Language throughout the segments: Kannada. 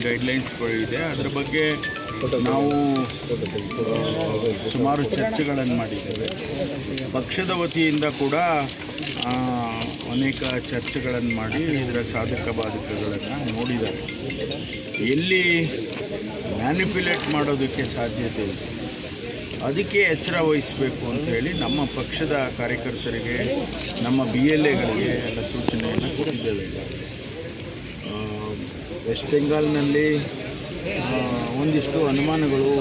ಗೈಡ್ಲೈನ್ಸ್ ಇದೆ. ಅದರ ಬಗ್ಗೆ ನಾವು ಸುಮಾರು ಚರ್ಚೆಗಳನ್ನು ಮಾಡಿದ್ದೇವೆ. ಪಕ್ಷದ ವತಿಯಿಂದ ಕೂಡ ಅನೇಕ ಚರ್ಚೆಗಳನ್ನು ಮಾಡಿ ಇದರ ಸಾಧಕ ಬಾಧಕಗಳನ್ನು ನೋಡಿದ್ದಾರೆ. ಎಲ್ಲಿ ಮ್ಯಾನಿಪ್ಯುಲೇಟ್ ಮಾಡೋದಕ್ಕೆ ಸಾಧ್ಯತೆ ಇದೆ ಅದಕ್ಕೆ ಎಚ್ಚರ ವಹಿಸಬೇಕು ಅಂತೇಳಿ ನಮ್ಮ ಪಕ್ಷದ ಕಾರ್ಯಕರ್ತರಿಗೆ, ನಮ್ಮ BLAಗಳಿಗೆ ಎಲ್ಲ ಸೂಚನೆಯನ್ನು ಕೊಟ್ಟಿದ್ದೇವೆ. ವೆಸ್ಟ್ ಬೆಂಗಾಲ್ನಲ್ಲಿ ಒಂದಿಷ್ಟು ಅನುಮಾನಗಳು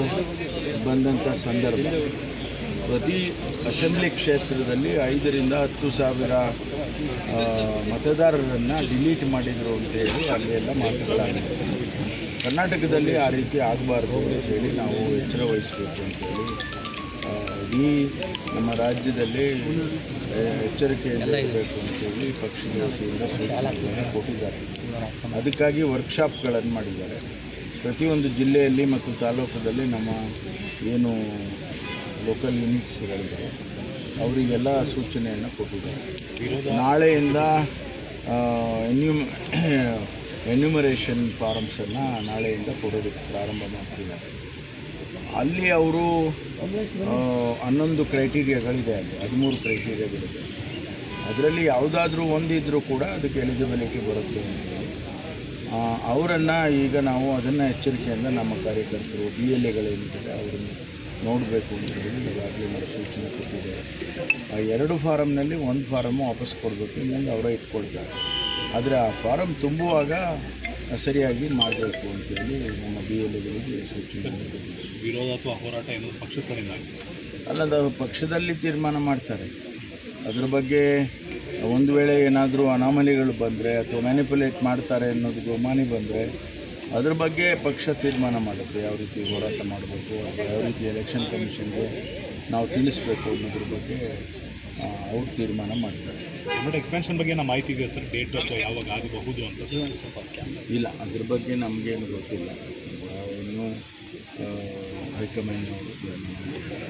ಬಂದಂಥ ಸಂದರ್ಭ, ಪ್ರತಿ ಅಸೆಂಬ್ಲಿ ಕ್ಷೇತ್ರದಲ್ಲಿ 5,000 to 10,000 ಮತದಾರರನ್ನು ಡಿಲೀಟ್ ಮಾಡಿದರು ಅಂತೇಳಿ ಅಲ್ಲೆಲ್ಲ ಮಾತುಗಳಾಗಿದೆ. ಕರ್ನಾಟಕದಲ್ಲಿ ಆ ರೀತಿ ಆಗಬಾರ್ದು ಅಂತೇಳಿ ನಾವು ಎಚ್ಚರ ವಹಿಸಬೇಕು ಅಂತೇಳಿ ಇಡೀ ನಮ್ಮ ರಾಜ್ಯದಲ್ಲಿ ಎಚ್ಚರಿಕೆಯಿಂದ ಇರಬೇಕು ಅಂತೇಳಿ ಪಕ್ಷದ ವತಿಯಿಂದ ಸೂಚನೆಗಳನ್ನು ಕೊಟ್ಟಿದ್ದಾರೆ. ಅದಕ್ಕಾಗಿ ವರ್ಕ್ಶಾಪ್ಗಳನ್ನು ಮಾಡಿದ್ದಾರೆ. ಪ್ರತಿಯೊಂದು ಜಿಲ್ಲೆಯಲ್ಲಿ ಮತ್ತು ತಾಲೂಕಲ್ಲಿ ನಮ್ಮ ಏನು ಲೋಕಲ್ ಯೂನಿಟ್ಸ್ಗಳಿದ್ದಾರೆ ಅವರಿಗೆಲ್ಲ ಸೂಚನೆಯನ್ನು ಕೊಟ್ಟಿದ್ದಾರೆ. ನಾಳೆಯಿಂದ ಎನ್ಯುಮರೇಷನ್ ಫಾರಮ್ಸನ್ನು ನಾಳೆಯಿಂದ ಕೊಡೋದಕ್ಕೆ ಪ್ರಾರಂಭ ಮಾಡ್ತಿದ್ದಾರೆ. ಅಲ್ಲಿ ಅವರು 11 ಕ್ರೈಟೀರಿಯಾಗಳಿದೆ, ಅಲ್ಲಿ 13 ಕ್ರೈಟೀರಿಯಾಗಳಿದೆ. ಅದರಲ್ಲಿ ಯಾವುದಾದ್ರೂ ಒಂದಿದ್ರೂ ಕೂಡ ಅದಕ್ಕೆ ಎಲಿಜಿಬಿಲಿಟಿ ಬರುತ್ತೆ ಅಂತೇಳಿ ಅವರನ್ನು ಈಗ ನಾವು ಅದನ್ನು ಎಚ್ಚರಿಕೆಯಿಂದ ನಮ್ಮ ಕಾರ್ಯಕರ್ತರು BLAಗಳೇನಿದ್ದಾರೆ ಅವರನ್ನು ನೋಡಬೇಕು ಅಂತ ಹೇಳಿ ಈಗಾಗಲೇ ನಾವು ಸೂಚನೆ ಕೊಟ್ಟಿದ್ದೇವೆ. ಆ 2 ಫಾರಮ್ನಲ್ಲಿ 1 ಫಾರಮ್ಮು ವಾಪಸ್ ಕೊಡಬೇಕು, ಇನ್ನೊಂದು ಅವರೇ ಇಟ್ಕೊಳ್ತಾರೆ. ಆದರೆ ಆ ಫಾರಮ್ ತುಂಬುವಾಗ ಸರಿಯಾಗಿ ಮಾಡಬೇಕು ಅಂತೇಳಿ ನಮ್ಮ BLAಗಳಿಗೆ ಸೂಚನೆ ಕೊಟ್ಟಿದ್ದೇವೆ. ವಿರೋಧ ಅಥವಾ ಹೋರಾಟ ಏನೋ ಪಕ್ಷದ ಕಡೆಯಿಂದ ಅಲ್ಲದ ಪಕ್ಷದಲ್ಲಿ ತೀರ್ಮಾನ ಮಾಡ್ತಾರೆ. ಅದ್ರ ಬಗ್ಗೆ ಒಂದು ವೇಳೆ ಏನಾದರೂ ಅನಾಮಲಿಗಳು ಬಂದರೆ ಅಥವಾ ಮ್ಯಾನಿಪ್ಯುಲೇಟ್ ಮಾಡ್ತಾರೆ ಅನ್ನೋದು ಗುಮಾನಿ ಬಂದರೆ ಅದ್ರ ಬಗ್ಗೆ ಪಕ್ಷ ತೀರ್ಮಾನ ಮಾಡುತ್ತೆ. ಯಾವ ರೀತಿ ಹೋರಾಟ ಮಾಡಬೇಕು ಅಥವಾ ಯಾವ ರೀತಿ ಎಲೆಕ್ಷನ್ ಕಮಿಷನ್ಗೆ ನಾವು ತಿಳಿಸ್ಬೇಕು ಅನ್ನೋದ್ರ ಬಗ್ಗೆ ಅವ್ರು ತೀರ್ಮಾನ ಮಾಡ್ತಾರೆ. ಬಟ್ ಎಕ್ಸ್ಪೆನ್ಷನ್ ಬಗ್ಗೆ ನಮ್ಮ ಮಾಹಿತಿ ಇದೆ ಸರ್, ಡೇಟ್ ಅಥವಾ ಯಾವಾಗ ಆಗಬಹುದು ಅಂತ ಇಲ್ಲ, ಅದ್ರ ಬಗ್ಗೆ ನಮಗೇನು ಗೊತ್ತಿಲ್ಲ. ಇನ್ನೂ ಹೈಕಮಾಂಡ್ ಅವರು ತೀರ್ಮಾನ ಮಾಡ್ತಾರೆ.